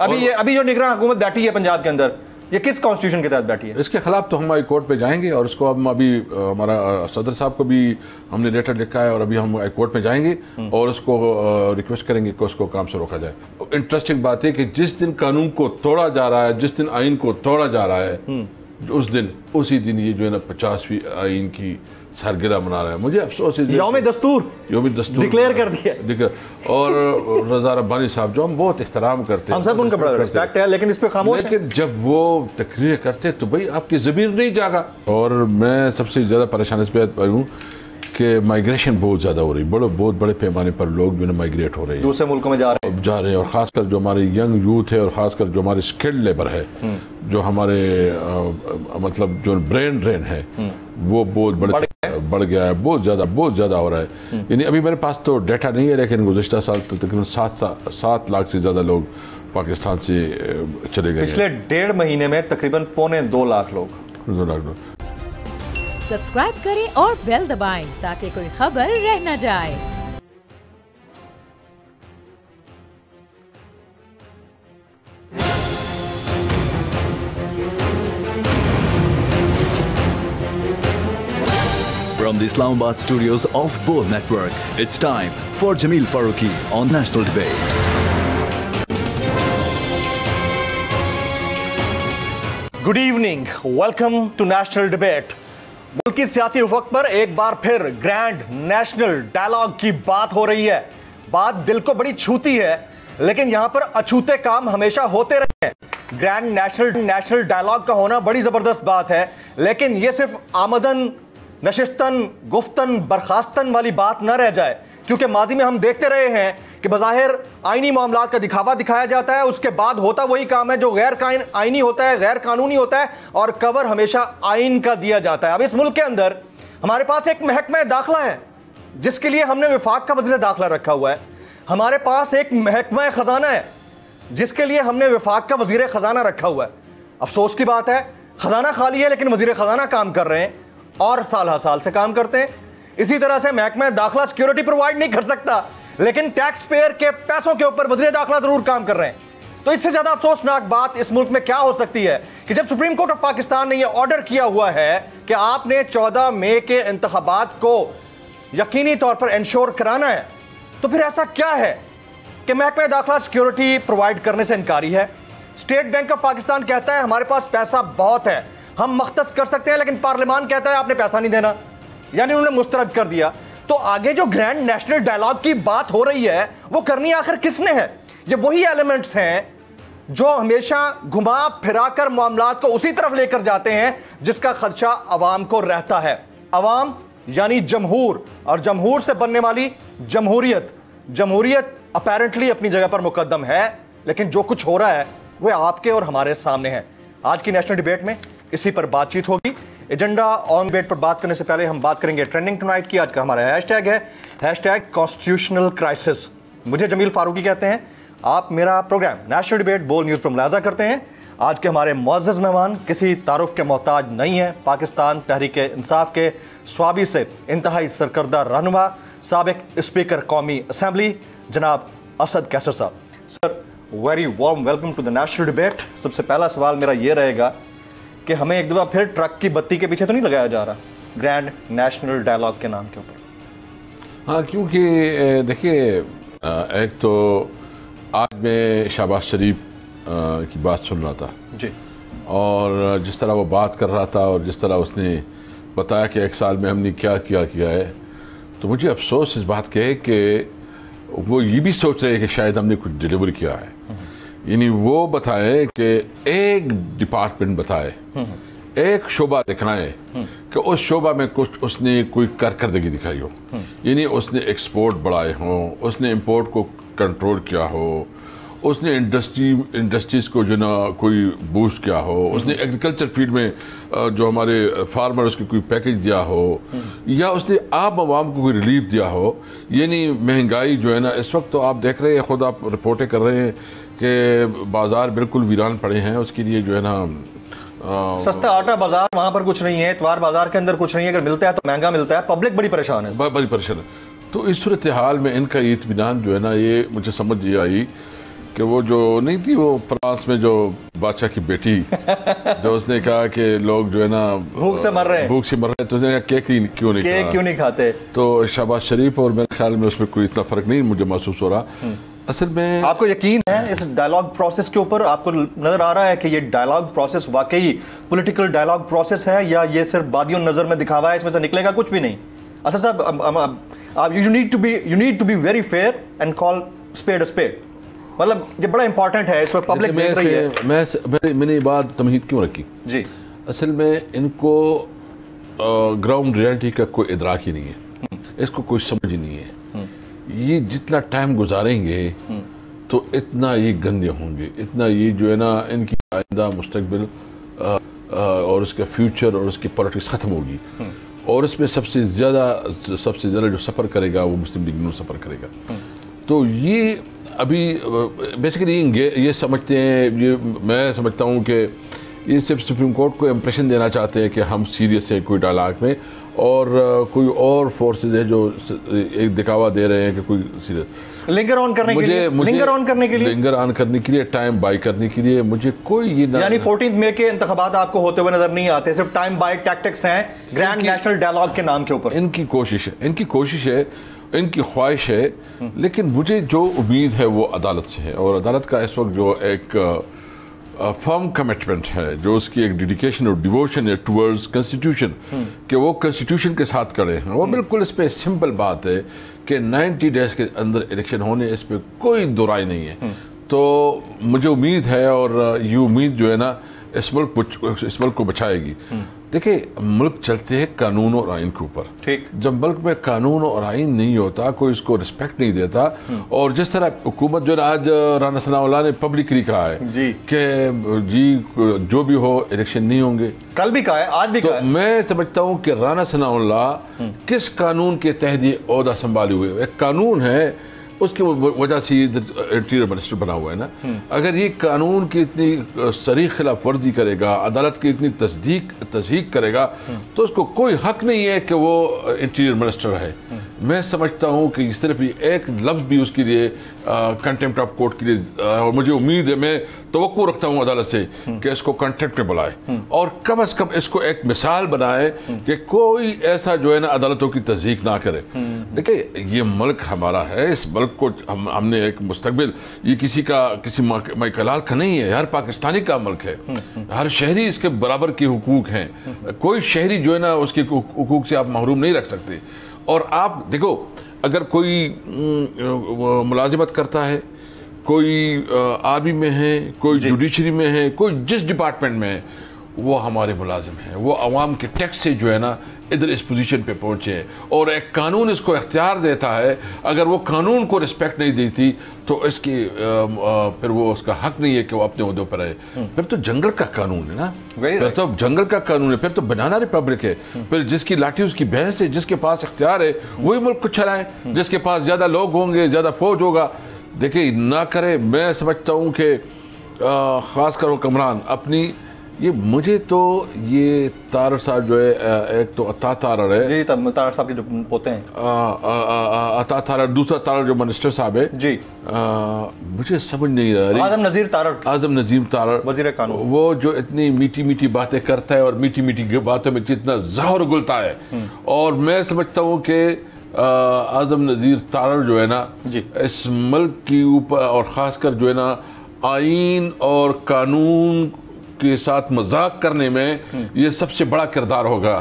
अभी जो निगरान हुकूमत बैठी है पंजाब के अंदर, ये किस कॉन्स्टिट्यूशन के तहत बैठी है? इसके खिलाफ तो हम हाई कोर्ट पे जाएंगे और उसको हम अभी हमारा सदर साहब को भी हमने लेटर लिखा है और अभी हम हाई कोर्ट में जाएंगे और उसको रिक्वेस्ट करेंगे कि उसको काम से रोका जाए। इंटरेस्टिंग बात है कि जिस दिन कानून को तोड़ा जा रहा है, जिस दिन आइन को तोड़ा जा रहा है, उसी दिन ये जो है ना 50वीं आइन की सालगिरह मना रहा है। मुझे अफसोस है यौम दस्तूर डिक्लेयर कर दिया। और रज़ा रब्बानी साहब जो हम बहुत एहतराम करते हैं, हम सब उनका बड़ा रिस्पेक्ट है, लेकिन इस पे खामोश है। लेकिन जब वो तकरीर करते तो भाई आपकी ज़मीर नहीं जागा। और मैं सबसे ज़्यादा परेशान इस बात पर हूँ कि माइग्रेशन बहुत ज़्यादा हो रही, बहुत बड़े पैमाने पर लोग जो है माइग्रेट हो रहे हैं, दूसरे मुल्कों में जा रहे हैं और ख़ासकर जो हमारे यंग यूथ है और ख़ासकर जो हमारे स्किल्ड लेबर है, जो हमारे मतलब जो ब्रेन ड्रेन है वो बहुत बढ़ गया है, बहुत ज़्यादा हो रहा है। यानी अभी मेरे पास तो डाटा नहीं है, लेकिन गुज़श्ता साल तकरीबन 7 लाख से ज़्यादा लोग पाकिस्तान से चले गए। पिछले 1.5 महीने में तकरीबन 2.25 लाख लोग। सब्सक्राइब करें और बेल दबाएं ताकि कोई खबर रह न जाए। From the Islamabad studios of Bo Network, it's time for Jameel Farooqi on National Debate. Good evening, welcome to National Debate. मुल्क की सियासी उफक पर एक बार फिर ग्रैंड नेशनल डायलॉग की बात हो रही है। बात दिल को बड़ी छूती है, लेकिन यहां पर अछूते काम हमेशा होते रहे हैं। ग्रैंड नेशनल डायलॉग का होना बड़ी जबरदस्त बात है, लेकिन यह सिर्फ आमदन नशिस्तन गुफ्तन बर्खास्तन वाली बात न रह जाए, क्योंकि माजी में हम देखते रहे हैं कि बज़ाहिर आईनी मामलात का दिखावा दिखाया जाता है, उसके बाद होता वही काम है जो गैर आईनी होता है, गैर कानूनी होता है, और कवर हमेशा आइन का दिया जाता है। अब इस मुल्क के अंदर हमारे पास एक महकमा दाखिला है जिसके लिए हमने विफाक का वज़ीर दाखिला रखा हुआ है। हमारे पास एक महकमा खजाना है जिसके लिए हमने विफाक का वज़ीर खजाना रखा हुआ है। अफसोस की बात है, खजाना खाली है लेकिन वज़ीर खजाना काम कर रहे हैं और साल हर साल से काम करते हैं। इसी तरह से महकमा दाखिला सिक्योरिटी प्रोवाइड नहीं कर सकता, लेकिन टैक्स पेयर के पैसों के ऊपर वज़ीर दाखिला जरूर काम कर रहे हैं। तो इससे ज्यादा अफसोसनाक बात इस मुल्क में क्या हो सकती है कि जब सुप्रीम कोर्ट ऑफ पाकिस्तान ने यह ऑर्डर किया हुआ है कि आपने 14 मई के इंतखाबात को यकीनी तौर पर इंश्योर कराना है, तो फिर ऐसा क्या है कि महकमा दाखिला सिक्योरिटी प्रोवाइड करने से इनकारी है। स्टेट बैंक ऑफ पाकिस्तान कहता है हमारे पास पैसा बहुत है, हम मख्तस कर सकते हैं, लेकिन पार्लियामान कहता है आपने पैसा नहीं देना, यानी उन्होंने मुस्तरद कर दिया। तो आगे जो ग्रैंड नेशनल डायलॉग की बात हो रही है वो करनी आखिर किसने है? ये वही एलिमेंट्स हैं जो हमेशा घुमा फिराकर मामलात को उसी तरफ लेकर जाते हैं जिसका खदशा अवाम को रहता है। अवाम यानी जमहूर, और जमहूर से बनने वाली जमहूरियत। जमहूरियत अपेरेंटली अपनी जगह पर मुकद्दम है, लेकिन जो कुछ हो रहा है वह आपके और हमारे सामने है। आज की नेशनल डिबेट में इसी पर बातचीत होगी। एजेंडा ऑन डिबेट पर बात करने से पहले हम बात करेंगे ट्रेंडिंग टुनाइट की। आज का हमारा हैशटैग है #कॉन्स्टिट्यूशनल क्राइसिस। मुझे जमील फारूकी कहते हैं। आप मेरा प्रोग्राम नेशनल डिबेट बोल न्यूज़ पर मुलाजा करते हैं। आज के हमारे मुअज़्ज़ज़ मेहमान किसी तारुफ के मोहताज नहीं है। पाकिस्तान तहरीक इंसाफ के स्वाबी से इंतहाई सरकर्दा रहनुमा, साबिक स्पीकर कौमी असम्बली जनाब असद कैसर साहब। Sir, very warm welcome to the national debate. सबसे पहला सवाल मेरा ये रहेगा कि हमें एक दफ़ा फिर ट्रक की बत्ती के पीछे तो नहीं लगाया जा रहा ग्रैंड नेशनल डायलॉग के नाम के ऊपर? हाँ, क्योंकि देखिए, एक तो आज मैं शहबाज शरीफ की बात सुन रहा था जी, और जिस तरह वो बात कर रहा था और जिस तरह उसने बताया कि 1 साल में हमने क्या किया है, तो मुझे अफसोस इस बात के है कि वो ये भी सोच रहे हैं कि शायद हमने कुछ डिलीवर किया है। यानी वो बताए कि एक डिपार्टमेंट बताए, एक शोबा दिखाए कि उस शोबा में कुछ उसने कोई कारकर्दगी दिखाई हो। यानी उसने एक्सपोर्ट बढ़ाए हों, उसने इंपोर्ट को कंट्रोल किया हो, उसने इंडस्ट्रीज़ को जो ना कोई बूस्ट किया हो, उसने एग्रीकल्चर फील्ड में जो हमारे फार्मर उसको कोई पैकेज दिया हो, या उसने आम आवाम को कोई रिलीफ दिया हो। यानी महंगाई जो है ना, इस वक्त तो आप देख रहे हैं, खुद आप रिपोर्टें कर रहे हैं कि बाज़ार बिल्कुल वीरान पड़े हैं। उसके लिए जो है ना सस्ता आटा बाजार वहाँ पर कुछ नहीं है, इतवार बाजार के अंदर कुछ नहीं है, अगर मिलता है तो महंगा मिलता है, पब्लिक बड़ी परेशान है, बड़ी परेशान है। तो इस सूरत हाल में इनका इत्मीनान जो है ना, ये मुझे समझ ये आई कि वो जो नहीं थी वो फ्रांस में जो बादशाह की बेटी जो उसने कहा कि लोग जो है ना भूख से मर रहे हैं तो उसने कहा केक क्यों नहीं खाते। तो शहबाज शरीफ और मेरे ख्याल में उसमें कोई इतना फर्क नहीं मुझे महसूस हो रहा। असल में आपको यकीन है इस डायलॉग प्रोसेस के ऊपर? आपको नजर आ रहा है कि ये डायलॉग प्रोसेस वाकई पॉलिटिकल डायलॉग प्रोसेस है या ये सिर्फ बादियों नजर में दिखावा है, इसमें से निकलेगा कुछ भी नहीं? असद साहब, आप you need to be very fair and call spade a spade. मतलब ये बड़ा इंपॉर्टेंट है, इस पर पब्लिक देख रही है। मैंने ये बात तमहीद क्यों रखी जी? असल में इनको ग्राउंड रियलिटी का कोई इदराक ही नहीं है, इसको कोई समझ ही नहीं है। ये जितना टाइम गुजारेंगे तो इतना ये गंदे होंगे, इतना ये जो है ना इनकी आइंदा मुस्तकबिल और उसका फ्यूचर और उसकी पॉलिटिक्स ख़त्म होगी। और इसमें सबसे ज़्यादा जो सफ़र करेगा वो मुस्लिम लीग नून सफ़र करेगा। तो ये अभी बेसिकली ये समझते हैं, ये मैं समझता हूँ कि ये सिर्फ सुप्रीम कोर्ट को इम्प्रेशन देना चाहते हैं कि हम सीरियस हैं कोई डायलॉग में, और कोई और फोर्सेज है जो एक दिखावा दे रहे हैं कि कोई सीरियस लिंगर ऑन करने के लिए टाइम बाय करने के लिए मुझे कोई ये यानी 14 मई के इंतखाबात आपको होते हुए नजर नहीं आते, सिर्फ टाइम बाय टैक्टिक्स हैं ग्रैंड नेशनल डायलॉग के नाम के ऊपर। इनकी कोशिश है, इनकी ख्वाहिश है, लेकिन मुझे जो उम्मीद है वो अदालत से है। और अदालत का इस वक्त जो एक फर्म कमिटमेंट है, जो उसकी एक डेडिकेशन और डिवोशन है टुवर्ड्स कॉन्स्टिट्यूशन, कि वो कॉन्स्टिट्यूशन के साथ खड़े हैं। वो बिल्कुल इस पर सिंपल बात है कि 90 डेज के अंदर इलेक्शन होने, इस पर कोई दो राय नहीं है। तो मुझे उम्मीद है, और ये उम्मीद जो है ना इस मुल्क को बचाएगी। देखिए, मुल्क चलते हैं कानून और आइन के ऊपर। ठीक, जब मुल्क में कानून और आइन नहीं होता, कोई इसको रिस्पेक्ट नहीं देता, और जिस तरह हुकूमत जो आज राना सनाउल्लाह ने पब्लिकली कहा है कि जी जो भी हो इलेक्शन नहीं होंगे, कल भी कहा है, आज भी कहा है। मैं समझता हूँ कि राना सनाउल्लाह किस कानून के तहत ये ओहदा संभाले हुए? एक कानून है, उसकी वजह से इंटीरियर मिनिस्टर बना हुआ है ना। अगर ये कानून की इतनी सरीख खिलाफ वर्जी करेगा, अदालत की इतनी तस्दीक करेगा, तो उसको कोई हक नहीं है कि वो इंटीरियर मिनिस्टर है। मैं समझता हूँ कि सिर्फ एक लफ्ज़ भी उसके लिए कंटेम्प्ट ऑफ कोर्ट के लिए, और मुझे उम्मीद है, मैं तवक्को रखता हूँ अदालत से कि इसको कंटेम्प्ट में बुलाए, और कम से कम इसको एक मिसाल बनाए कि कोई ऐसा जो है ना अदालतों की तस्दीक ना करे। देखिए, ये मुल्क हमारा है, इस मुल्क को हमने एक मुस्तकबिल, ये किसी माइकलाल का नहीं है, हर पाकिस्तानी का मुल्क है, हर शहरी इसके बराबर के हुकूक हैं। कोई शहरी जो है ना उसके हुकूक से आप महरूम नहीं रख सकते। और आप देखो, अगर कोई मुलाजिमत करता है, कोई आर्मी में है, कोई जुडिशरी में है, कोई जिस डिपार्टमेंट में है, वो हमारे मुलाजिम हैं, वो अवाम के टैक्स से जो है ना इधर इस पोजीशन पे पहुंचे हैं, और एक कानून इसको इख्तियार देता है। अगर वो कानून को रिस्पेक्ट नहीं देती तो इसकी फिर वो उसका हक नहीं है कि वो अपने ओहदे पर आए। फिर तो जंगल का कानून है ना, फिर तो जंगल का कानून है, फिर तो बनाना रिपब्लिक है। फिर जिसकी लाठी उसकी भैंस है, जिसके पास इख्तियार है वही मुल्क को चलाए, जिसके पास ज्यादा लोग होंगे, ज्यादा फौज होगा। देखिए, ना करे। मैं समझता हूँ कि खासकर हुक्मरान अपनी, ये मुझे तो ये तारड़ साहब जो है, एक तो अता तारड़ है जी, तारड़ साहब के जो पोते हैं, अता तारड़, दूसरा तारड़ जो मिनिस्टर साहब है जी, मुझे समझ नहीं आ रही। आजम नजीर तारड़ वजीर कानून, वो जो इतनी मीठी मीठी बातें करता है और मीठी मीठी बातों में कितना जहर गुलता है। और मैं समझता हूँ कि आजम नजीर तारड़ जो है ना इस मुल्क के ऊपर, और ख़ासकर जो है ना आइन और कानून के साथ मजाक करने में ये सबसे बड़ा किरदार होगा।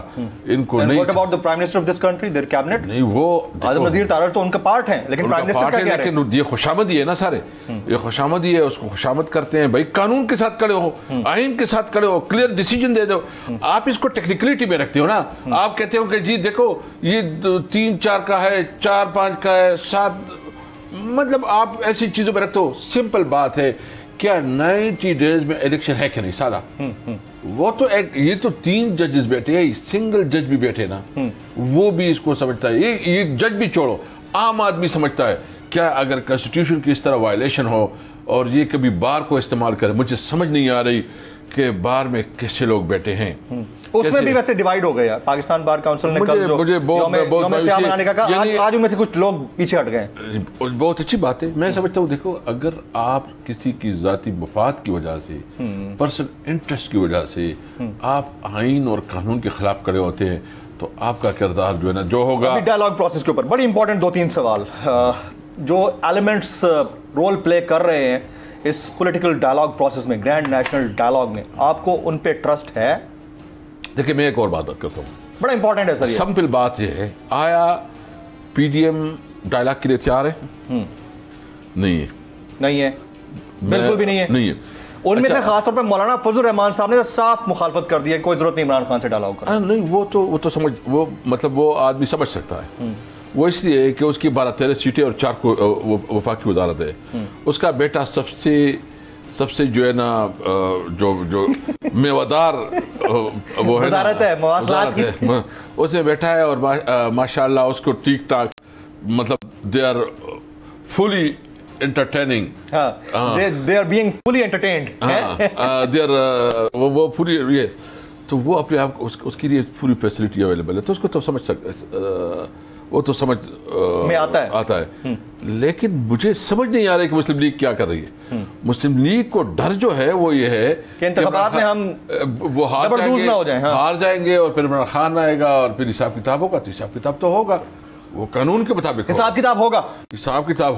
इनको नहीं। What about the Prime Minister of this country, their cabinet? नहीं, वो आजम नजीर तारड़ तो उनका पार्ट है, लेकिन प्राइम मिनिस्टर का क्या है? लेकिन ये खुशामदी है ना, सारे ये खुशामदी है, उसको खुशामद करते हैं। भाई, कानून के साथ खड़े हो, आइन के साथ खड़े हो, क्लियर डिसीजन दे दो। आप इसको टेक्निकलिटी में रखते हो ना। आप कहते हो कि जी देखो, ये 3-4 का है, 4-5 का है, 7, मतलब आप ऐसी चीजों में रखते हो। सिंपल बात है, क्या 90 डेज में इलेक्शन है कि नहीं? सारा वो तो एक, ये तो 3 जजेस बैठे हैं, सिंगल जज भी बैठे ना, वो भी इसको समझता है। ये जज भी छोड़ो, आम आदमी समझता है। क्या अगर कॉन्स्टिट्यूशन की इस तरह वायलेशन हो और ये कभी बार को इस्तेमाल करे, मुझे समझ नहीं आ रही के बार में कैसे लोग बैठे हैं। उसमें भी वैसे डिवाइड हो गया। पाकिस्तान बार काउंसिल ने कल जो यौम सियाह मनाने का कहा, आज उनमें से कुछ लोग पीछे हट गए। बहुत अच्छी बात है। मैं समझता हूँ, देखो, अगर आप किसी की जाती मफाद की वजह से, पर्सनल इंटरेस्ट की वजह से आप आइन और कानून के खिलाफ खड़े होते हैं, तो आपका किरदार जो है ना, जो होगा। डायलॉग प्रोसेस के ऊपर बड़ी इंपॉर्टेंट 2-3 सवाल जो एलिमेंट्स रोल प्ले कर रहे हैं इस पॉलिटिकल डायलॉग प्रोसेस में, ग्रैंड नेशनल डायलॉग में, आपको उन पे ट्रस्ट है? देखिए, मैं एक और बात करता हूँ, बड़ा इंपॉर्टेंट है सर। सिंपल बात यह है, आया पीडीएम डायलॉग के लिए तैयार है? नहीं है। नहीं है, बिल्कुल भी नहीं है। नहीं है। उनमें से खासतौर पर मौलाना फजल रहमान साहब ने तो साफ मुखालफत कर दी है, कोई जरूरत नहीं इमरान खान से डायलॉग करने। नहीं, वो तो समझ, वो मतलब वो आदमी समझ सकता है। वो इसलिए कि उसकी 12-13 सीटें और 4 को वफाकी वजारत है। उसका बेटा सबसे जो है ना, जो मेवादार वो है ना, उसमें बैठा है और माशाल्लाह उसको ठीक ठाक, मतलब they are fully entertaining, they are being fully entertained, they are वो पूरी ये, तो वो अपने आप उसके लिए पूरी फैसिलिटी अवेलेबल है, तो उसको तो समझ वो तो समझ में आता है। लेकिन मुझे समझ नहीं आ रहा है कि मुस्लिम लीग क्या कर रही है। मुस्लिम लीग को डर जो है वो ये है कि इंतखाबात में हम वो हार जाएंगे और फिर इमरान खान आएगा और फिर हिसाब किताब होगा। तो हिसाब किताब तो होगा, वो कानून के मुताबिक हिसाब किताब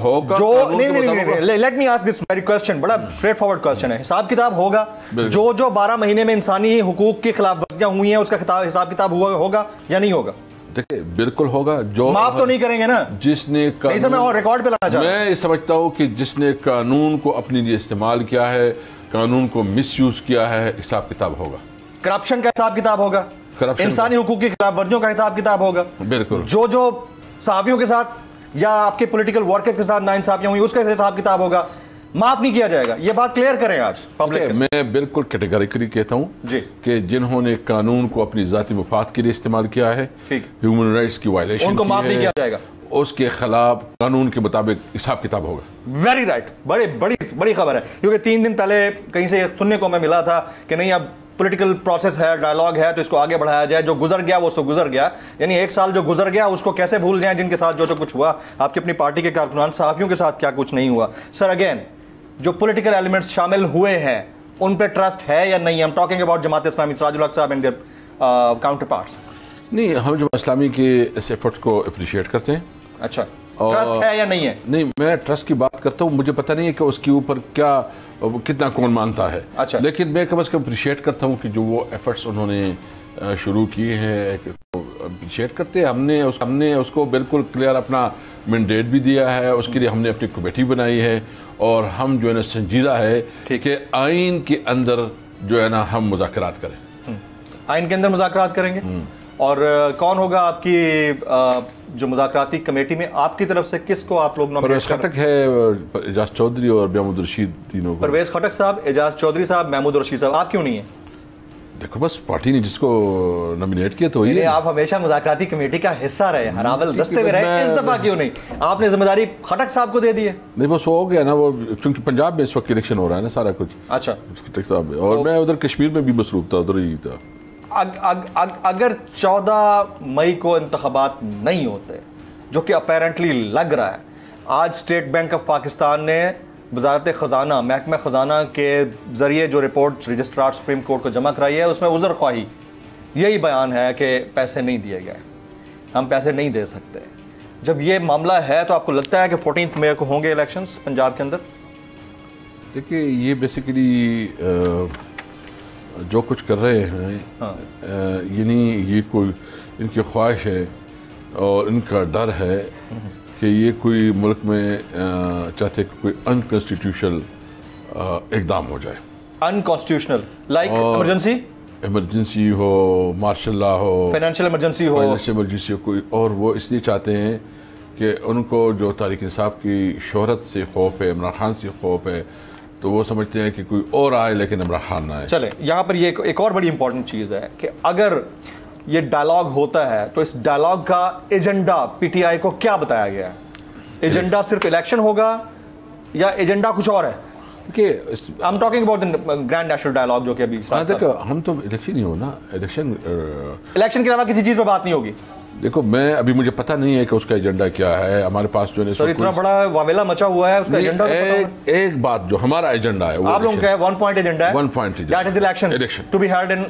होगा जो नहीं। Let me ask this very question, बड़ा स्ट्रेट फॉरवर्ड क्वेश्चन है। हिसाब किताब होगा जो 12 महीने में इंसानी हुकूक की खिलाफवर्जियां हुई हैं, उसका हिसाब किताब होगा या नहीं होगा? देखिए, बिल्कुल होगा। जो माफ तो नहीं करेंगे ना जिसने मैं और रिकॉर्ड पे लाना चाहता हूं। मैं समझता हूं कि जिसने कानून को अपने लिए इस्तेमाल किया है, कानून को मिसयूज किया है, हिसाब किताब होगा। करप्शन का हिसाब किताब होगा, इंसानी हुकूक की खिलाफवर्जियों का हिसाब किताब होगा। बिल्कुल। जो सहाफियों के साथ या आपके पॉलिटिकल वर्कर के साथ नाइंसाफियां हुई, उसका हिसाब किताब होगा। माफ नहीं किया जाएगा, ये बात क्लियर करें आज पब्लिक। मैं बिल्कुल कैटेगरिकली कहता हूं कि जिन्होंने कानून को अपनी जाती मफाद के लिए इस्तेमाल किया है, ह्यूमन राइट्स की वायलेशन, उनको माफ नहीं किया जाएगा। उसके खिलाफ कानून के मुताबिक हिसाब किताब होगा। वेरी राइट, बड़ी खबर है, क्योंकि 3 दिन पहले कहीं से सुनने को मैं मिला था कि नहीं, अब पॉलिटिकल प्रोसेस है, डायलॉग है, तो इसको आगे बढ़ाया जाए। जो गुजर गया वो सो गुजर गया, यानी 1 साल जो गुजर गया उसको कैसे भूल जाएं, जिनके साथ जो कुछ हुआ, आपकी अपनी पार्टी के कारकुनान सहाफियों के साथ क्या कुछ नहीं हुआ। सर अगेन, जो पॉलिटिकल एलिमेंट्स शामिल हुए हैं उन पे ट्रस्ट है या नहीं? I am talking about Jamaat Islami, Sirajul हक साहब एंड देयर काउंटर पार्ट्स। नहीं, हम जमात इस्लामी के इस एफर्ट को अप्रिशिएट करते हैं। अच्छा, ट्रस्ट है या नहीं है? नहीं, मैं ट्रस्ट की बात करता हूँ। मुझे पता नहीं है कि उसके ऊपर कितना कौन मानता है। अच्छा। लेकिन मैं कम से कम अप्रिशिएट करता हूँ कि जो वो एफर्ट्स उन्होंने शुरू किए हैं, अप्रिशिएट करते हैं। हमने उसको बिल्कुल क्लियर अपना मैंडेट भी दिया है, उसके लिए हमने अपनी कमेटी बनाई है और हम जो है ना संजीदा है कि आइन के अंदर जो है ना हम मुज़ाकरात करें। आइन के अंदर मुज़ाकरात करेंगे। और कौन होगा आपकी जो मुज़ाकराती कमेटी में? आपकी तरफ से किसको आप लोग परवेज़ खटक है, एजाज चौधरी और महमूद रशीद, तीनों। परवेज़ खटक साहब, एजाज चौधरी साहब, महमूद रशीद साहब, आप क्यों नहीं है? देखो, बस पार्टी ने जिसको नॉमिनेट किया तो ये। आप हमेशा मुज़ाकराती कमेटी का हिस्सा रहे, हरावल रस्ते में रहे, इस दफा क्यों नहीं? आपने जिम्मेदारी खटक साहब को दे दी है। नहीं, बस हो गया ना, वो क्योंकि पंजाब में इस वक्त इलेक्शन हो रहा है ना, सारा कुछ। अच्छा, खटक साहब, और मैं उधर कश्मीर में भी मसरूफ था, उधर ही था। अगर 14 मई को इंतखाबात नहीं होते, जो कि अपेरेंटली लग रहा है, आज स्टेट बैंक ऑफ पाकिस्तान ने वजारत ख़जाना, महकमा ख़जाना के ज़रिए जो रिपोर्ट रजिस्ट्रार सुप्रीम कोर्ट को जमा कराई है, उसमें उज़र ख्वाही यही बयान है कि पैसे नहीं दिए गए, हम पैसे नहीं दे सकते। जब ये मामला है तो आपको लगता है कि 14 मई को होंगे इलेक्शंस पंजाब के अंदर? देखिए, ये बेसिकली जो कुछ कर रहे हैं, यानी ये कोई इनकी ख्वाहिश है और इनका डर है कि ये कोई मुल्क में चाहते कि कोई अनकॉन्स्टिट्यूशनल इकदाम हो जाए। अनकॉन्स्टिट्यूशनल लाइक इमरजेंसी हो, मार्शल लॉ हो, फाइनेंशियल इमरजेंसी हो कोई, और वो इसलिए चाहते हैं कि उनको जो तारीक इंसाफ की शोहरत से खौफ है, इमरान खान से खौफ है, तो वो समझते हैं कि कोई और आए लेकिन इमरान खान ना आए। चले, यहाँ पर ये एक और बड़ी इंपॉर्टेंट चीज़ है कि अगर ये डायलॉग होता है तो इस डायलॉग का एजेंडा पीटीआई को क्या बताया गया है? एजेंडा सिर्फ इलेक्शन होगा या एजेंडा कुछ और है? देखिए I'm talking about the Grand National Dialogue जो कि अभी देखो हम तो इलेक्शन ही हो ना, इलेक्शन के अलावा किसी चीज पे बात नहीं होगी। देखो मैं अभी मुझे पता नहीं है कि उसका एजेंडा क्या है। हमारे पास जो है सर इतना बड़ा वावेला मचा हुआ है, उसका एजेंडा तो एक बात जो हमारा एजेंडा है, आप लोगों का है 1 पॉइंट एजेंडा है, 1 point that is election to be held in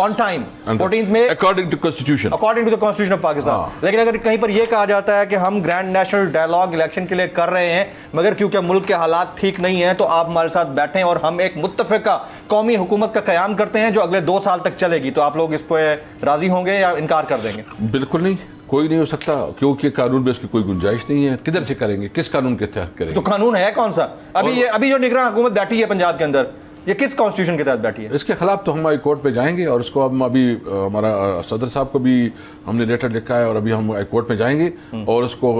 on time 14th में according to constitution, according to the constitution of Pakistan. लेकिन अगर कहीं पर यह कहा जाता है कि हम ग्रैंड नेशनल डायलॉग इलेक्शन के लिए कर रहे हैं, मगर क्योंकि मुल्क के हालात ठीक नहीं है तो आप हमारे साथ बैठें और हम एक मुत्तफिका कौमी हुकूमत का कयाम करते हैं जो अगले 2 साल तक चलेगी, तो आप लोग इस पर राजी होंगे या इनकार कर देंगे? बिल्कुल नहीं, कोई नहीं हो सकता, क्योंकि कानून में उसकी कोई गुंजाइश नहीं है। किधर से करेंगे, किस कानून के तहत करेंगे? तो कानून है कौन सा? अभी जो निगरान हुकूमत बैठी है पंजाब के अंदर, ये किस कॉन्स्टिट्यूशन के तहत बैठी है? इसके खिलाफ तो हम हाई कोर्ट पे जाएंगे और उसको हम अभी हमारा सदर साहब को भी हमने लेटर लिखा है और अभी हम हाई कोर्ट में जाएंगे और उसको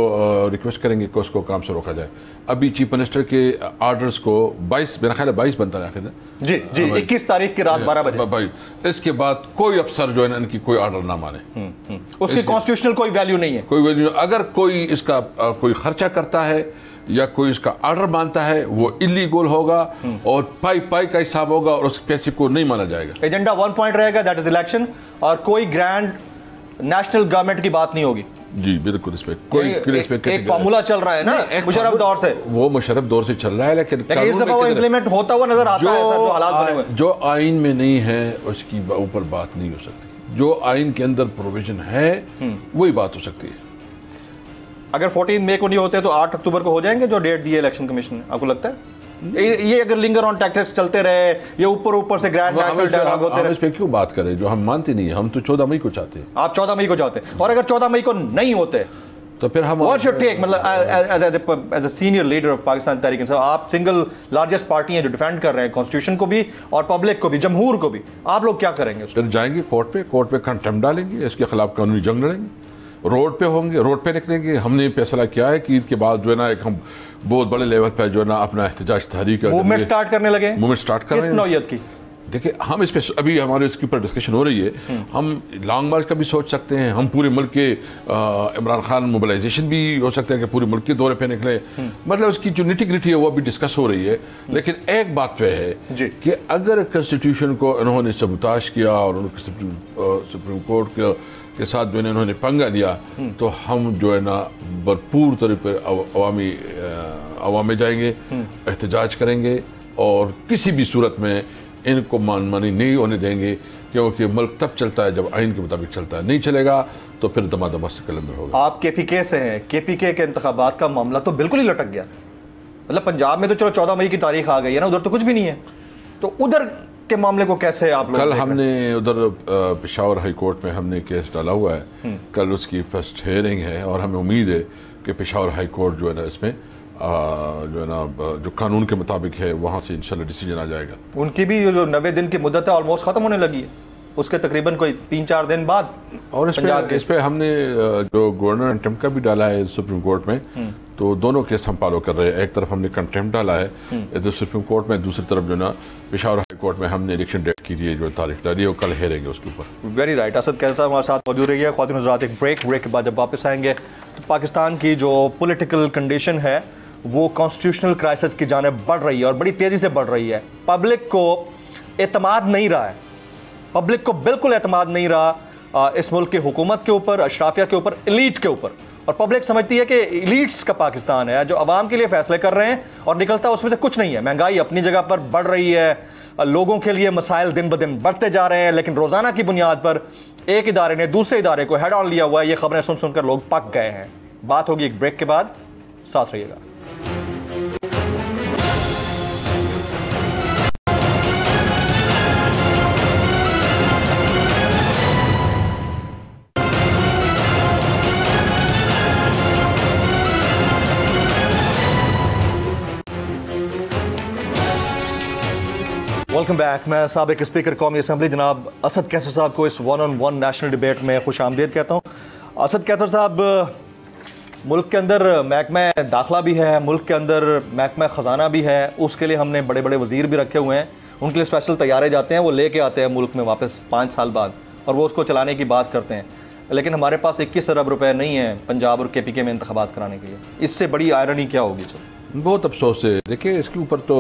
रिक्वेस्ट करेंगे कि उसको काम से रोका जाए। अभी चीफ मिनिस्टर के ऑर्डर्स को 22 मेरा ख्याल है 22 बनता है आखिर जी 21 तारीख की रात 12 बजे। इसके बाद कोई अफसर जो है इनकी कोई ऑर्डर ना माने, उसकी कॉन्स्टिट्यूशनल कोई वैल्यू नहीं है, कोई वैल्यू। अगर कोई इसका कोई खर्चा करता है या कोई इसका ऑर्डर मानता है वो इलीगल होगा और पाई का हिसाब होगा और उस पैसे को नहीं माना जाएगा। एजेंडा 1 पॉइंट रहेगा, दैट इज इलेक्शन, और कोई ग्रैंड नेशनल गवर्नमेंट की बात नहीं होगी। जी बिल्कुल, इस पे कोई एक फार्मूला चल रहा है ना मुशर्रफ दौर से, वो मुशर्रफ दौर से चल रहा है, लेकिन इस दफा वो इंप्लीमेंट होता हुआ नजर आता है। जो हालात बने हुए जो आइन में नहीं है उसकी ऊपर बात नहीं हो सकती, जो आइन के अंदर प्रोविजन है वही बात हो सकती है। अगर 14 मई को नहीं होते तो 8 अक्टूबर को हो जाएंगे जो डेट दी है इलेक्शन कमीशन ने, आपको लगता है? ये अगर लिंगर ऑन टैक्टिक्स चलते रहे, ये ऊपर से ग्रैंड नेशनल डायलॉग होते रहे, इस पे क्यों बात करें जो हम मानते नहीं है? हम तो 14 मई को चाहते हैं। आप 14 मई को चाहते हैं, और अगर 14 मई को नहीं होते तो फिर हम व्हाट शुड टेक, मतलब as a senior leader of Pakistan Tehreek Insaf, आप सिंगल लार्जेस्ट पार्टी हैं जो डिफेंड कर रहे हैं कॉन्स्टिट्यूशन को भी और पब्लिक को भी, जमहूर को भी, आप लोग क्या करेंगे? फिर जाएंगे कोर्ट पे कंटेम्प्ट डालेंगे, इसके खिलाफ कानूनी जंग लड़ेंगे, रोड पे होंगे, रोड पे निकलेंगे। हमने फैसला किया है कि ईद के बाद जो है ना एक हम बहुत बड़े लेवल पे जो है ना अपना एहतजाज तहरीक मूवमेंट स्टार्ट करने लगे। मूवमेंट स्टार्ट कर रहे हैं। किस नौयत की? देखिए हम इस पे अभी हमारे इसके ऊपर डिस्कशन हो रही है। हम लॉन्ग मार्च का भी सोच सकते हैं, हम पूरे मुल्क के इमरान खान मोबिलाइजेशन भी हो सकते हैं कि पूरे मुल्क के दौरे पे निकले, मतलब उसकी जो निटी ग्रिटी है वो अभी डिस्कस हो रही है। लेकिन एक बात तो है कि अगर कॉन्स्टिट्यूशन को इन्होंने सबूताश किया और सुप्रीम कोर्ट के साथ जो है इन्होंने पंगा लिया तो हम जो है ना भरपूर तौर पर अवाम में जाएंगे, एहतजाज करेंगे और किसी भी सूरत में इनको मानी नहीं होने देंगे, क्योंकि मुल्क तब चलता है जब आइन के मुताबिक चलता है। नहीं चलेगा तो फिर दमा से कलंदर होगा। आप केपीके से हैं, केपीके के इंतखाबात का मामला तो बिल्कुल ही लटक गया। मतलब पंजाब में तो चलो 14 मई की तारीख आ गई है ना, उधर तो कुछ भी नहीं है, तो उधर के मामले को कैसे आप लोग? कल हमने उधर पेशावर हाई कोर्ट में हमने केस डाला हुआ है, कल उसकी फर्स्ट हियरिंग है और हमें उम्मीद है कि पेशावर हाई कोर्ट जो है ना इसमें जो है ना जो कानून के मुताबिक है वहाँ से इंशाल्लाह डिसीजन आ जाएगा। उनकी भी जो 90 दिन की मुद्दत है ऑलमोस्ट खत्म होने लगी है, उसके तकरीबन कोई 3-4 दिन बाद। और इस पे हमने जो गवर्नर कंटेम्प्ट का भी डाला है सुप्रीम कोर्ट में, तो दोनों केस हम फॉलो कर रहे हैं। एक तरफ हमने कंटेम्प्ट डाला है इधर सुप्रीम कोर्ट में, दूसरी तरफ जो ना पेशावर हाई कोर्ट में हमने इलेक्शन डेट की थी, जो तारीख डाली है वो कल हेरेंगे उसके ऊपर। Very right. असद कैसर साहब हमारे साथ मौजूद रही है। ख्वातीन हज़रात, एक ब्रेक के बाद जब वापस आएंगे तो पाकिस्तान की जो पॉलिटिकल कंडीशन है वो कॉन्स्टिट्यूशनल क्राइसिस की जानिब बढ़ रही है और बड़ी तेज़ी से बढ़ रही है। पब्लिक को एतमाद नहीं रहा है, पब्लिक को बिल्कुल एतमाद नहीं रहा इस मुल्क की हुकूमत के ऊपर, अशराफिया के ऊपर, एलीट के ऊपर। और पब्लिक समझती है कि एलीट्स का पाकिस्तान है जो आवाम के लिए फैसले कर रहे हैं और निकलता उसमें से कुछ नहीं है। महंगाई अपनी जगह पर बढ़ रही है, लोगों के लिए मसाइल दिन ब दिन बढ़ते जा रहे हैं, लेकिन रोज़ाना की बुनियाद पर एक इदारे ने दूसरे इदारे को हेड ऑन लिया हुआ है। ये खबरें सुन सुनकर लोग पक गए हैं। बात होगी एक ब्रेक के बाद, साथ रहिएगा। Welcome back. मैं साबिक स्पीकर कौमी असम्बली जनाब असद कैसर साहब को इस 1-on-1 नेशनल डिबेट में खुश आमदीद कहता हूँ। असद कैसर साहब, मुल्क के अंदर महकमा दाखिला भी है, मुल्क के अंदर महकमा ख़जाना भी है, उसके लिए हमने बड़े बड़े वज़ीर भी रखे हुए हैं, उनके लिए स्पेशल तैयारे जाते हैं, वो लेके आते हैं मुल्क में वापस 5 साल बाद और वो उसको चलाने की बात करते हैं। लेकिन हमारे पास 21 अरब रुपए नहीं है पंजाब और KPK में इंतखाबात कराने के लिए। इससे बड़ी आयरनी क्या होगी सर? बहुत अफसोस है। देखिए इसके ऊपर तो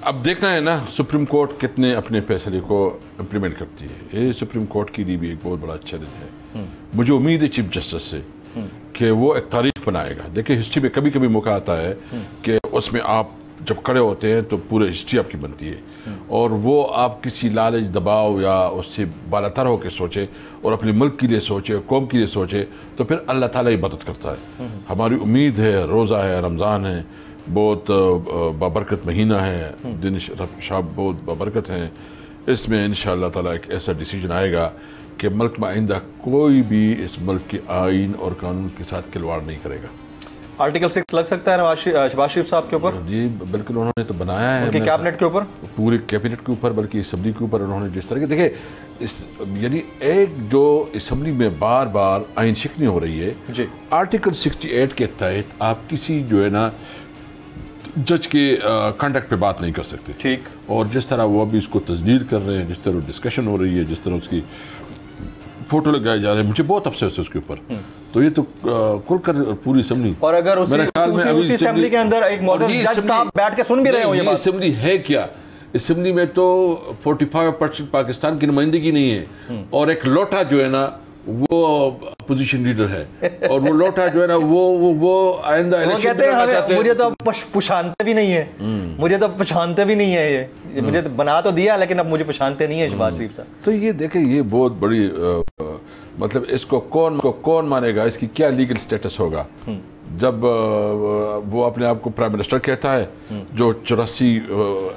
अब देखना है ना सुप्रीम कोर्ट कितने अपने फैसले को इम्प्लीमेंट करती है। ये सुप्रीम कोर्ट के लिए भी एक बहुत बड़ा चैलेंज है। मुझे उम्मीद है चीफ जस्टिस से कि वो एक तारीख बनाएगा। देखिए हिस्ट्री में कभी कभी मौका आता है कि उसमें आप जब खड़े होते हैं तो पूरी हिस्ट्री आपकी बनती है, और वो आप किसी लालच दबाव या उससे बालातर होकर सोचे और अपने मुल्क के लिए सोचे, कौम के लिए सोचे, तो फिर अल्लाह ताला ही मदद करता है। हमारी उम्मीद है, रोज़ा है, रमज़ान है, बहुत बाबरकत महीना है, दिन शब बहुत बाबरकत हैं, इसमें इंशाअल्लाह ताला एक ऐसा डिसीजन आएगा कि मुल्क में आइंदा कोई भी इस मुल्क के आइन और कानून के साथ खिलवाड़ नहीं करेगा। आर्टिकल 6 लग सकता है शहबाज शरीफ साहब के ऊपर? जी बिल्कुल, उन्होंने तो बनाया है उनके कैबिनेट के ऊपर, पूरे कैबिनेट के ऊपर, बल्कि असम्बली के ऊपर उन्होंने जिस तरह के देखे इस यानी एक जो असम्बली में बार बार आइन शिकनी हो रही है जी। आर्टिकल 68 के तहत आप किसी जो है ना जज के कंडक्ट पे बात नहीं कर सकते। ठीक। और जिस तरह वो अभी इसको तजदीद कर रहे हैं, जिस तरह डिस्कशन हो रही है, जिस तरह उसकी फोटो लगाए जा रहे हैं, मुझे बहुत अफसोस है उसके ऊपर। तो ये तो खुलकर पूरी असेंबली, और अगर उसी असेंबली के अंदर एक मौजूद जज साहब बैठ के सुन भी रहे हो, ये असेंबली है क्या? असेंबली में तो 45% पाकिस्तान की नुमाइंदगी नहीं है, और एक लोटा जो है ना वो अपोजिशन लीडर है, और वो लोटा जो है ना वो आइंदा कहते हैं मुझे तो पहचानते भी नहीं है, मुझे तो पहचानते भी नहीं है, ये मुझे तो बना तो दिया लेकिन अब मुझे पहचानते नहीं है शहबाज शरीफ साहब। तो ये देखें, ये बहुत बड़ी मतलब इसको कौन मानेगा, इसकी क्या लीगल स्टेटस होगा जब वो अपने आप को प्राइम मिनिस्टर कहता है, जो 84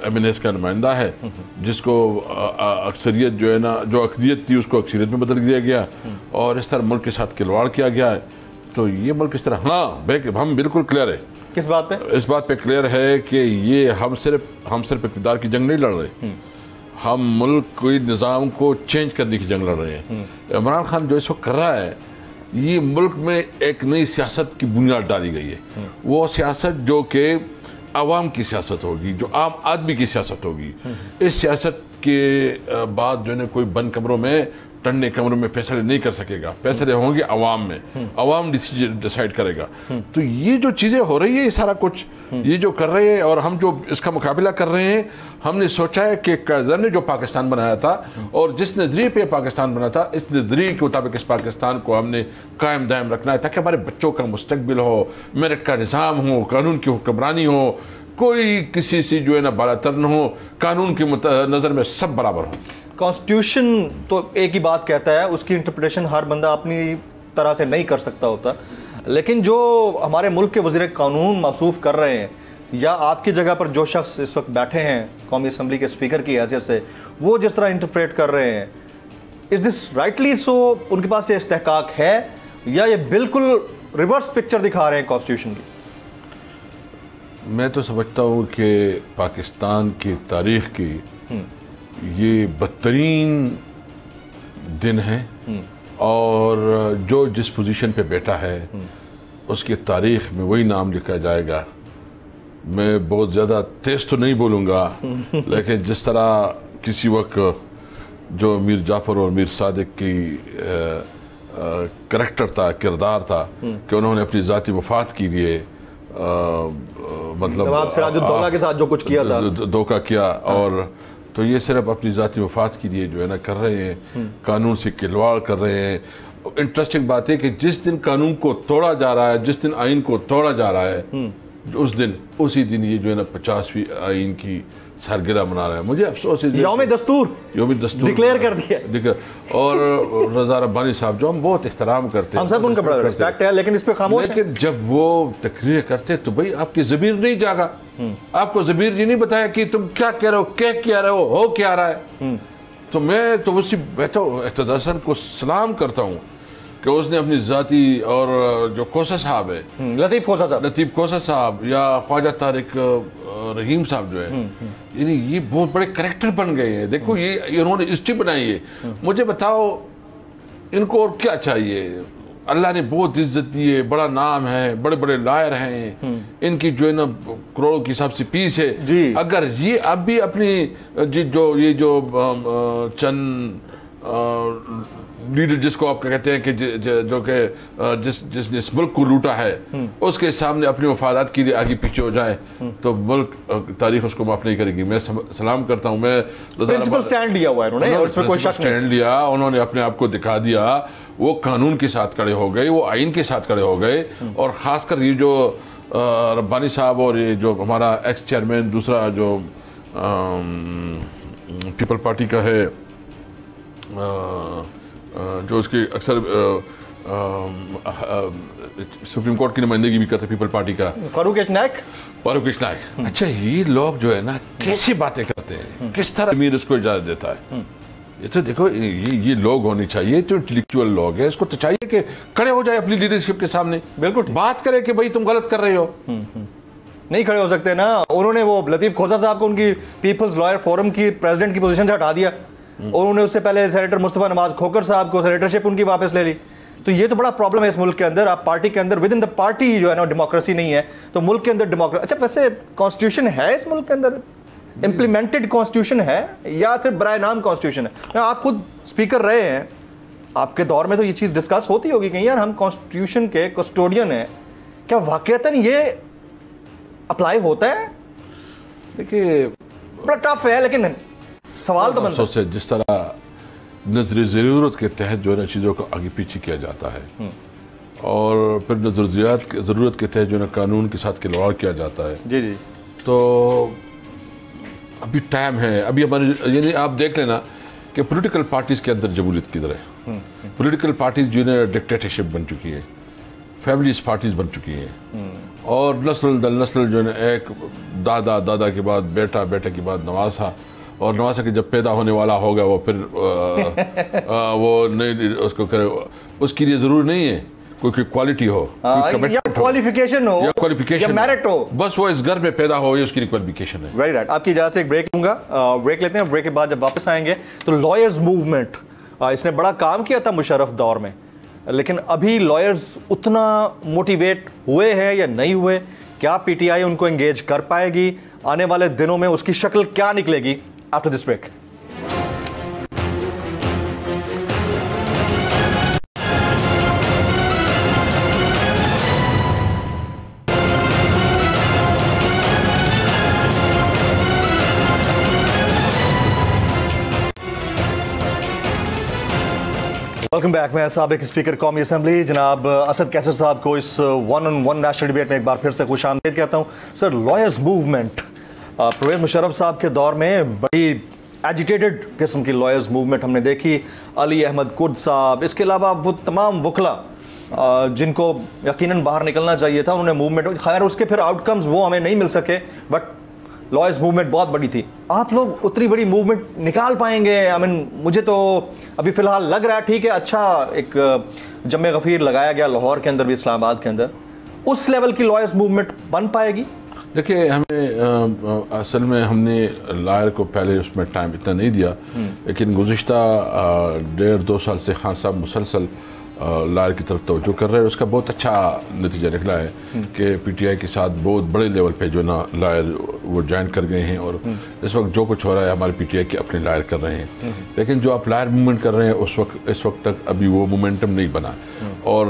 MNAs का नुमाइंदा है, जिसको अक्सरियत जो है ना, जो अक्सरियत थी उसको अक्सरियत में बदल दिया गया, और इस तरह मुल्क के साथ खिलवाड़ किया गया है। तो ये मुल्क इस तरह, हाँ हम बिल्कुल क्लियर है किस बात पे? इस बात पे क्लियर है कि ये हम सिर्फ इक़्तिदार की जंग नहीं लड़ रहे, हम मुल्क के निज़ाम को चेंज करने की जंग लड़ रहे हैं। इमरान खान जो इसको कर रहा है, ये मुल्क में एक नई सियासत की बुनियाद डाली गई है। वो सियासत जो कि आवाम की सियासत होगी, जो आम आदमी की सियासत होगी। इस सियासत के बाद जो है कोई बंद कमरों में, ठंडे कमरों में फैसले नहीं कर सकेगा, फैसले होंगे आवाम में, आवाम डिसाइड करेगा। तो ये जो चीज़ें हो रही है, ये सारा कुछ ये जो कर रहे हैं और हम जो इसका मुकाबला कर रहे हैं, हमने सोचा है कि कायदर ने जो पाकिस्तान बनाया था और जिस नजरिए पे पाकिस्तान बना था, इस नजरिए के मुताबिक इस पाकिस्तान को हमने कायम दायम रखना है, ताकि हमारे बच्चों का मुस्तकबिल हो, मेरिट का निज़ाम हो, कानून की हुक्मरानी हो, कोई किसी से जो है ना बालातर न हो, कानून की नज़र में सब बराबर हो। कॉन्स्टिट्यूशन तो एक ही बात कहता है, उसकी इंटरप्रिटेशन हर बंदा अपनी तरह से नहीं कर सकता होता, लेकिन जो हमारे मुल्क के वज़ीर कानून मौसूफ कर रहे हैं, या आपकी जगह पर जो शख्स इस वक्त बैठे हैं कौमी असम्बली के स्पीकर की हैसियत से, वो जिस तरह इंटरप्रेट कर रहे हैं, इज़ दिस राइटली सो? उनके पास ये इस्तेहकाक है, या ये बिल्कुल रिवर्स पिक्चर दिखा रहे हैं कॉन्स्टिट्यूशन की? मैं तो समझता हूँ कि पाकिस्तान की तारीख की ये बदतरीन दिन है, और जो जिस पोजीशन पे बैठा है उसकी तारीख में वही नाम लिखा जाएगा। मैं बहुत ज़्यादा तेज़ तो नहीं बोलूँगा, लेकिन जिस तरह किसी वक्त जो मीर जाफ़र और मीर सादिक की करैक्टर था, किरदार था, कि उन्होंने अपनी ज़ाती वफात के लिए मतलब नवाब सिराजुद्दौला के साथ जो कुछ किया था, धोखा किया, और तो ये सिर्फ अपनी ज़ाती वफात के लिए जो है ना कर रहे हैं, कानून से खिलवाड़ कर रहे हैं। इंटरेस्टिंग बात है कि जिस दिन कानून को तोड़ा जा रहा है, जिस दिन आइन को तोड़ा जा रहा है, उसी दिन ये जो है ना 50वीं आइन की सालगिरह मना रहा है। मुझे अफसोस है, यौम दस्तूर डिक्लेयर कर दिया। और रज़ा रब्बानी साहब जो हम बहुत एहतराम करते हैं, हम सब उनका बड़ा रिस्पेक्ट है, लेकिन इस पे खामोश हैं। लेकिन जब वो तकरीर करते तो भाई आपकी ज़मीर नहीं जागा, आपको ज़मीर ये नहीं बताया कि तुम क्या कह रहे हो, क्या रहे हो क्या रहा है। तो मैं तो उसी बैठा इक़्तिदार को सलाम करता हूँ कि उसने अपनी ज़ाती और जो कोसा साहब है, लतीफ़ कोसा साहब या ख्वाजा तारिक रहीम साहब जो है, यानी ये बहुत बड़े करैक्टर बन गए हैं। देखो ये इन्होंने हिस्ट्री बनाई है। मुझे बताओ इनको और क्या चाहिए? अल्लाह ने बहुत इज्जत दी है, बड़ा नाम है, बड़े बड़े लायर हैं, इनकी जो है ना करोड़ों की हिसाब से फीस है। अगर ये अब भी अपनी जो चंद लीडर जिसको आप कहते हैं कि जो कि जिसने इस मुल्क को लूटा है उसके सामने अपने मफादात के लिए आगे पीछे हो जाए तो मुल्क तारीख उसको माफ नहीं करेगी। मैं सलाम करता हूँ। मैं प्रिंसिपल स्टैंड लिया हुआ है उन्होंने और इसमें कोई शक नहीं। स्टैंड लिया, उन्होंने अपने आप को दिखा दिया, वो कानून के साथ खड़े हो गए, वो आइन के साथ खड़े हो गए। और खासकर ये जो रब्बानी साहब और ये जो हमारा एक्स चेयरमैन दूसरा जो पीपल पार्टी का है जो उसके अक्सर सुप्रीम कोर्ट की नुमाइंदगी भी करते पीपल पार्टी का फारूक नायक। अच्छा, ये लोग जो है ना कैसी बातें करते हैं, किस तरह अमीर इसको इजाजत देता है। ये तो देखो ये लोग होने चाहिए जो इंटेलेक्चुअल लोग है, इसको तो चाहिए कि खड़े हो जाए अपनी लीडरशिप के सामने, बिल्कुल बात करे कि भाई तुम गलत कर रहे हो। नहीं खड़े हो सकते ना। उन्होंने वो लतीफ खोसा साहब को उनकी पीपल्स लॉयर फोरम की प्रेसिडेंट की पोजीशन से हटा दिया और उन्होंने उससे पहले सेनेटर मुस्तफा नवाज खोकर साहब को सेनेटरशिप उनकी वापस ले ली। तो ये तो बड़ा प्रॉब्लम है इस मुल्क के अंदर। आप पार्टी के अंदर विद इन द पार्टी जो है ना डेमोक्रेसी नहीं है, तो मुल्क के अंदर डेमोक्रेसी। अच्छा, वैसे कॉन्स्टिट्यूशन है इस मुल्क के अंदर, इम्प्लीमेंटेड कॉन्स्टिट्यूशन है या सिर्फ बराए नाम कॉन्स्टिट्यूशन है? आप खुद स्पीकर रहे हैं, आपके दौर में तो ये चीज़ डिस्कस होती होगी कहीं, यार हम कॉन्स्टिट्यूशन के कस्टोडियन हैं, क्या वाकईतन ये अप्लाई होता है? देखिए बड़ा टफ है, लेकिन सवाल तो बनता है। जिस तरह नजर ज़रूरत के तहत जो है ना चीज़ों को आगे पीछे किया जाता है और फिर नजरियात ज़रूरत के तहत जो है ना कानून के साथ खिलवाड़ किया जाता है। जी जी। तो अभी टाइम है, अभी हमारे यानी आप देख लेना कि पॉलिटिकल पार्टीज़ के अंदर जमहूरियत किधर है। पॉलिटिकल पार्टीज़ जो है डिक्टेटरशिप बन चुकी है, फैमिलीज पार्टीज बन चुकी हैं और नस्ल दल नस्ल जो है एक दादा के बाद बेटा, बेटे के बाद नवासा, और नवासा के जब पैदा होने वाला होगा वो फिर वो नहीं उसको करे, उसके लिए ज़रूर नहीं है कोई क्वालिटी हो, या क्वालिफिकेशन हो, या क्वालिफिकेशन या मेरिट हो, बस वो इस घर में पैदा हो, ये उसकी क्वालिफिकेशन है। Very right. आपकी इजाज़त से एक ब्रेक लूंगा, ब्रेक लेते हैं। ब्रेक के बाद जब वापस आएंगे तो लॉयर्स मूवमेंट, इसने बड़ा काम किया था मुशर्रफ दौर में, लेकिन अभी लॉयर्स उतना मोटिवेट हुए हैं या नहीं हुए? क्या पीटीआई उनको एंगेज कर पाएगी? आने वाले दिनों में उसकी शक्ल क्या निकलेगी? After this break. Welcome back. मैं साबिक स्पीकर कौमी असम्बली जनाब असद कैसर साहब को इस 1-on-1 नेशनल डिबेट में एक बार फिर से खुश आमदीद कहता हूँ। Sir, lawyers movement Pervez Musharraf साहब के दौर में बड़ी एजिटेटेड किस्म की लॉयर्स मूवमेंट हमने देखी। अली अहमद कुर्द साहब, इसके अलावा वो तमाम वकला जिनको यकीनन बाहर निकलना चाहिए था, उन्होंने मूवमेंट, खैर उसके फिर आउटकम्स वो हमें नहीं मिल सके, बट लॉयर्स मूवमेंट बहुत बड़ी थी। आप लोग उतनी बड़ी मूवमेंट निकाल पाएंगे? आई मीन मुझे तो अभी फ़िलहाल लग रहा है ठीक है, अच्छा एक जम्मे गफ़ीर लगाया गया लाहौर के अंदर भी, इस्लामाबाद के अंदर, उस लेवल की लॉयर्स मूवमेंट बन पाएगी? देखिए, हमें असल में हमने लॉयर को पहले उसमें टाइम इतना नहीं दिया, लेकिन गुज़िश्ता 1.5-2 साल से खान साहब मुसलसल लॉयर की तरफ तवज्जो कर रहे हैं। उसका बहुत अच्छा नतीजा निकला है कि पीटीआई के साथ बहुत बड़े लेवल पे जो ना लॉयर वो ज्वाइन कर गए हैं और इस वक्त जो कुछ हो रहा है हमारे पीटीआई के अपने लॉयर कर रहे हैं। लेकिन जो आप लॉयर मूवमेंट कर रहे हैं इस वक्त तक अभी वो मोमेंटम नहीं बना और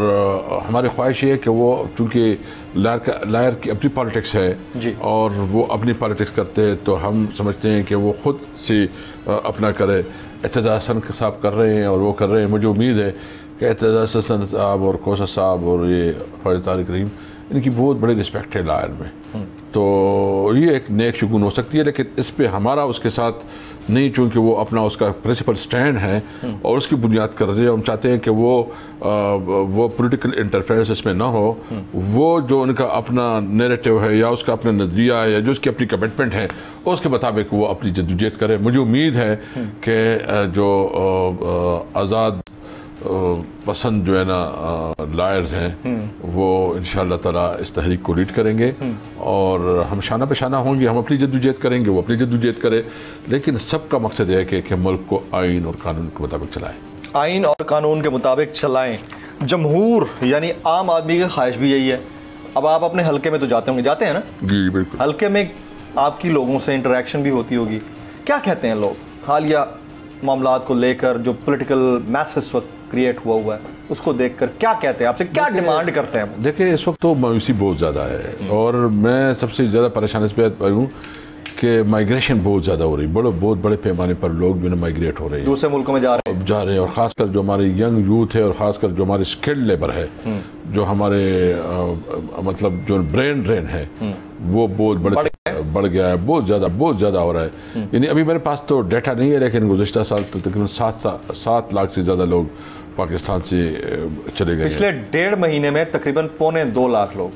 हमारी ख्वाहिश ये है कि वो, चूँकि लॉयर की अपनी पॉलिटिक्स है और वो अपनी पॉलिटिक्स करते हैं, तो हम समझते हैं कि वो खुद से अपना करे। एतजाज़ हसन साहब कर रहे हैं और वो कर रहे हैं। मुझे उम्मीद है कि एतजाज़ हसन साहब और खोसा साहब और ये ख्वाजा तारिक रहीम, इनकी बहुत बड़ी रिस्पेक्ट है लॉयर में, तो ये एक नेक शुगुन हो सकती है। लेकिन इस पे हमारा उसके साथ नहीं, चूँकि वो अपना उसका प्रिंसिपल स्टैंड है और उसकी बुनियाद कर रहे हैं। हम चाहते हैं कि वो पॉलिटिकल इंटरफेरेंस इसमें ना हो, वो जो उनका अपना नैरेटिव है या उसका अपना नज़रिया है या जो उसकी अपनी कमिटमेंट है उसके मुताबिक वो अपनी जद्दोजहद करे। मुझे उम्मीद है कि जो आज़ाद पसंद जो है ना लॉयर्स हैं वो इंशाअल्लाह ताला इस तहरीक को लीड करेंगे और हम शाना पेशाना होंगे। हम अपनी जद्दोजहद करेंगे, वो अपनी जद्दोजहद करे, लेकिन सबका मकसद है कि मुल्क को आइन और कानून के मुताबिक चलाएं। आइन और कानून के मुताबिक चलाएं। जमहूर यानी आम आदमी की ख्वाहिश भी यही है। अब आप अपने हल्के में तो जाते होंगे, जाते हैं ना? जी बिल्कुल। हल्के में आपकी लोगों से इंटरेक्शन भी होती होगी, क्या कहते हैं लोग? हालिया मामलात को लेकर जो पॉलिटिकल मैस इस वक्त क्रिएट हुआ है उसको देखकर क्या कहते हैं, आपसे क्या डिमांड करते हैं? देखिए इस वक्त तो मायूसी बहुत ज़्यादा है और मैं सबसे ज़्यादा परेशान इस पर हूँ कि माइग्रेशन बहुत ज़्यादा हो रही, बहुत बड़े पैमाने पर लोग जो है माइग्रेट हो रहे हैं, दूसरे मुल्कों में जा रहे हैं और ख़ासकर जो हमारे यंग यूथ है और ख़ासकर जो हमारे स्किल्ड लेबर है, जो हमारे मतलब जो ब्रेन ड्रेन है वो बहुत बढ़ गया है, बहुत ज़्यादा हो रहा है। यानी अभी मेरे पास तो डाटा नहीं है लेकिन गुज़श्ता साल तो तकरीबन 7 लाख से ज़्यादा लोग पाकिस्तान से चले गए पिछले 1.5 महीने में, तकरीबन 2.25 लाख लोग।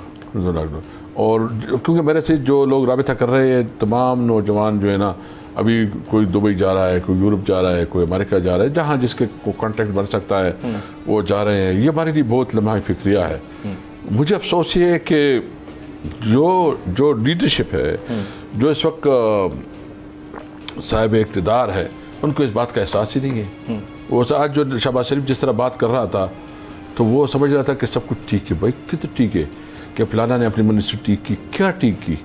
और क्योंकि मेरे से जो लोग राबिता कर रहे हैं तमाम नौजवान जो है ना, अभी कोई दुबई जा रहा है, कोई यूरोप जा रहा है, कोई अमेरिका जा रहा है, जहाँ जिसके को कॉन्टेक्ट बन सकता है वो जा रहे हैं। ये हमारे लिए बहुत लम्हा फिक्रिया है। मुझे अफसोस ये है कि जो लीडरशिप है, जो इस वक्त साहिब इक़्तिदार है, उनको इस बात का एहसास ही नहीं है। वो आज जो शहबाज शरीफ जिस तरह बात कर रहा था तो वो समझ रहा था कि सब कुछ ठीक है। भाई कितना ठीक है कि फलाना ने अपनी मिनिस्ट्री ठीक की, क्या ठीक की,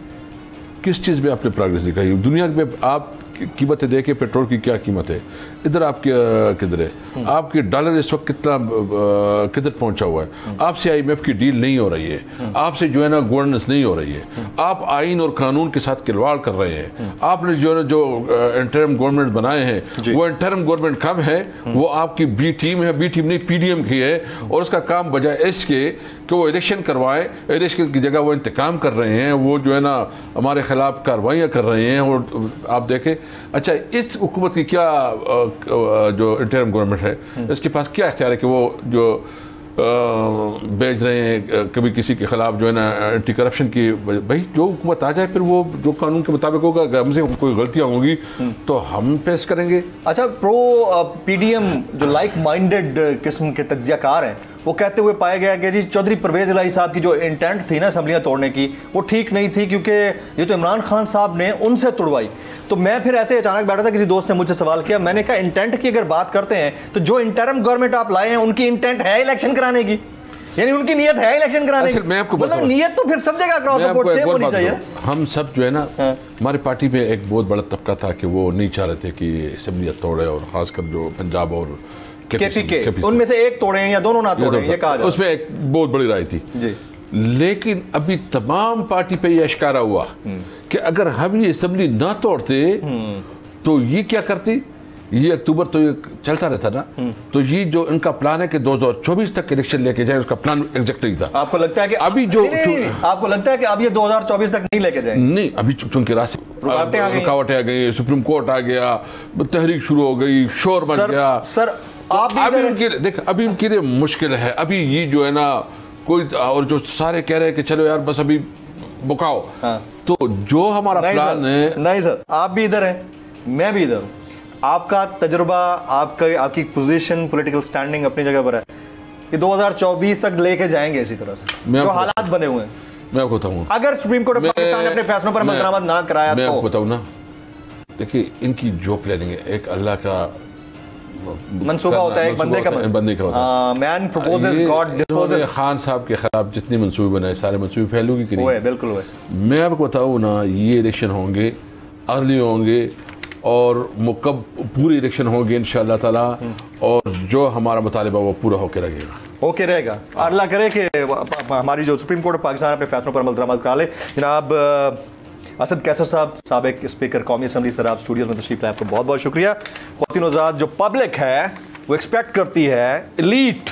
किस चीज़ में आपने प्रोग्रेस दिखाई? दुनिया में आप कीमतें देखें, पेट्रोल की क्या कीमत है, इधर आपके किधर है, आपके डॉलर इस वक्त किधर पहुंचा हुआ है, आपसे IMF की डील नहीं हो रही है, आपसे जो है ना गवर्नेंस नहीं हो रही है, आप आइन और कानून के साथ खिलवाड़ कर रहे हैं, आपने जो है जो इंटरिम गवर्नमेंट बनाए हैं वो इंटरिम गवर्नमेंट कब है, वो आपकी बी टीम है, बी टीम नहीं PDM की है, और उसका काम बजाय इसके कि वो इलेक्शन करवाए, इलेक्शन की जगह वो इंतकाम कर रहे हैं, वो जो है ना हमारे खिलाफ कार्रवाइयाँ कर रहे हैं। और आप देखें, अच्छा इस हुकूमत की क्या जो इंटरिम गवर्नमेंट है इसके पास क्या इख्तियार है कि वो जो भेज रहे हैं कभी किसी के खिलाफ जो है ना एंटी करप्शन की, भाई जो हुकूमत आ जाए फिर वो जो कानून के मुताबिक होगा, अगर हमसे कोई गलतियां होंगी तो हम पेश करेंगे। अच्छा, प्रो PDM जो लाइक माइंडेड किस्म के तज्जियाकार हैं वो कहते हुए पाया गया कि जी चौधरी परवेज इलाही साहब की जो इंटेंट थी ना असम्बलियाँ तोड़ने की वो ठीक नहीं थी, क्योंकि ये तो इमरान खान साहब ने उनसे तुड़वाई। तो मैं फिर ऐसे अचानक बैठा था, किसी दोस्त ने मुझसे सवाल किया, मैंने कहा इंटेंट की अगर बात करते हैं तो जो इंटरिम गवर्नमेंट आप लाए हैं उनकी इंटेंट है इलेक्शन कराने की, यानी उनकी नीयत है इलेक्शन कराने की। मैं आपको मतलब नीयत तो फिर सब जगह अक्रॉस द बोर्ड सेम होनी चाहिए। हम सब जो है ना, हमारी पार्टी में एक बहुत बड़ा तबका था कि वो नहीं चाह रहे थे कि असम्बलियाँ तोड़े, और खासकर जो पंजाब और KPK उनमें से एक तोड़े या दोनों ना तोड़े, ये कहा उसमें एक बहुत बड़ी राय थी जी। लेकिन अभी तमाम पार्टी पे ये अश्कारा हुआ कि अगर हम ये असेंबली ना तोड़ते तो ये क्या करती, ये अक्टूबर तो ये चलता रहता ना, तो ये जो इनका प्लान है कि 2024 तक इलेक्शन लेके जाए, उसका प्लान एग्जैक्ट नहीं था। आपको लगता है कि अभी जो आपको लगता है कि अब ये 2024 तक नहीं लेके जाएंगे? नहीं, अभी चूंकि रुकावटें आ गई, सुप्रीम कोर्ट आ गया, तहरीक शुरू हो गई, शोर मच गया। सर अभी उनके देख, अभी उनके लिए मुश्किल है। अभी ये जो है ना कोई, और जो सारे कह रहे हैं कि चलो यार बस अभी बुकाओ, तो जो हमारा प्लान है। नहीं सर, आप भी इधर हैं, मैं भी इधर हूँ, आपका तजुर्बा, आपकी पोजीशन, पॉलिटिकल स्टैंडिंग अपनी जगह पर है। ये 2024 तक लेके जाएंगे इसी तरह से जो हालात बने हुए हैं। मैं आपको बताऊँ, अगर सुप्रीम कोर्ट ऑफ पाकिस्तान ने अपने फैसलों पर अमल दरामद ना कराया मैं तो आपको बताऊँ ना, देखिए इनकी जो प्लानिंग है एक अल्लाह का मंसूबा होता है, एक बंदे का होता है। Man proposes, God disposes. Khan साहब के खिलाफ जितने मंसूबे बनाए सारे मंसूबे फैलूगी कि नहीं? बिल्कुल हुए। मैं आपको बताऊँ ना, ये इलेक्शन होंगे, अर्ली होंगे और कब पूरे इलेक्शन होंगे इंशाअल्लाह ताला, और जो हमारा मुतालिबा वो पूरा होकर रहेगा। अल्लाह करे कि हमारी जो सुप्रीम कोर्ट ऑफ पाकिस्तान अपने फैसलों पर अमल दरामद करा ले। जनाब असद कैसर साहब, साबिक स्पीकर कौमी असम्बली, सर आप स्टूडियोज में तशरीफ लाए, आपको बहुत बहुत शुक्रिया। ख्वातीन आज़ाद, जो पब्लिक है वो एक्सपेक्ट करती है एलीट,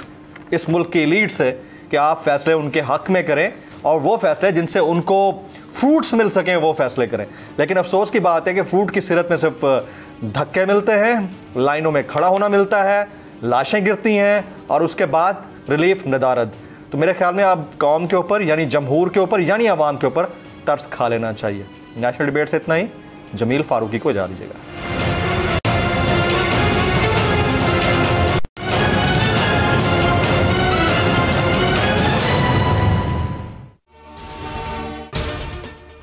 इस मुल्क की एलीट से कि आप फैसले उनके हक में करें, और वो फैसले जिनसे उनको फ्रूट्स मिल सकें वो फैसले करें। लेकिन अफसोस की बात है कि फ्रूट की सिरत में सिर्फ धक्के मिलते हैं, लाइनों में खड़ा होना मिलता है, लाशें गिरती हैं, और उसके बाद रिलीफ नदारद। तो मेरे ख्याल में अब कौम के ऊपर, यानी जमहूर के ऊपर, यानी आवाम के ऊपर तरस खा लेना चाहिए। नेशनल डिबेट से इतना ही। जमील फारूकी को इजाज़त दीजिएगा।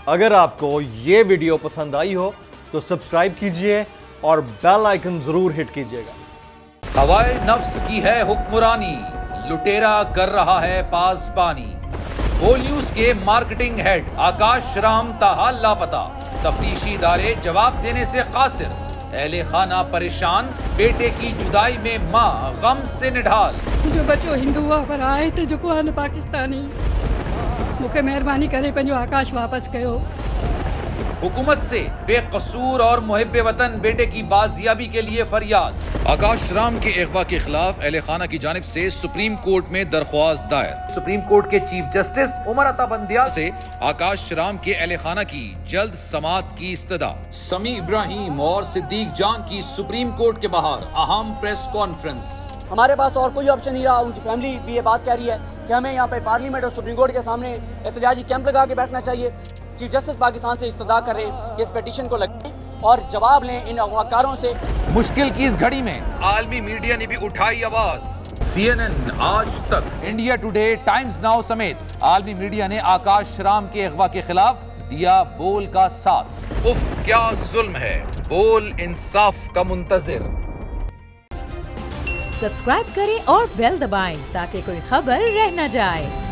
अगर आपको ये वीडियो पसंद आई हो तो सब्सक्राइब कीजिए और बेल आइकन जरूर हिट कीजिएगा। हवाए नफ्स की है हुक्मरानी, लुटेरा कर रहा है पासबानी। बोल न्यूज के मार्केटिंग हेड आकाश राम ताहा लापता, तफ्तीशी इदारे जवाब देने से कासिर। अहले खाना परेशान, बेटे की जुदाई में मां गम से निढाल। जो बच्चो हिंदू हुआ पर आए थे जो को पाकिस्तानी, मुझे मेहरबानी करे पंहिंजो आकाश वापस कयो। हुकूमत से बेकसूर और मुहिब्बे वतन बेटे की बाजियाबी के लिए फरियाद। आकाश राम के अगवा के खिलाफ अहले खाना की जानिब से सुप्रीम कोर्ट में दरख्वास्त दायर। सुप्रीम कोर्ट के चीफ जस्टिस उमर अता बंदियाल से आकाश राम के अहले खाना की जल्द समाअत की इस्तदा। समी इब्राहिम और सिद्दीक जान की सुप्रीम कोर्ट के बाहर अहम प्रेस कॉन्फ्रेंस। हमारे पास और कोई ऑप्शन नहीं रहा। उनकी फैमिली भी ये बात कह रही है कि हमें यहाँ पे पार्लियामेंट और सुप्रीम कोर्ट के सामने एहतजाजी कैंप लगा के बैठना चाहिए। चीफ जस्टिस पाकिस्तान से इस्तदा कर रहे हैं कि इस पिटीशन को लगाएं और जवाब लें इन अगवाकारों से। मुश्किल की इस घड़ी में आलमी मीडिया ने भी उठाई आवाज। CNN, आज तक, इंडिया टुडे, टाइम्स नाउ समेत आलमी मीडिया ने आकाश राम के अगवा के खिलाफ दिया बोल का साथ। उफ क्या जुल्म है, बोल इंसाफ का मुंतजिर। सब्सक्राइब करें और बेल दबाएं ताकि कोई खबर रह न जाए।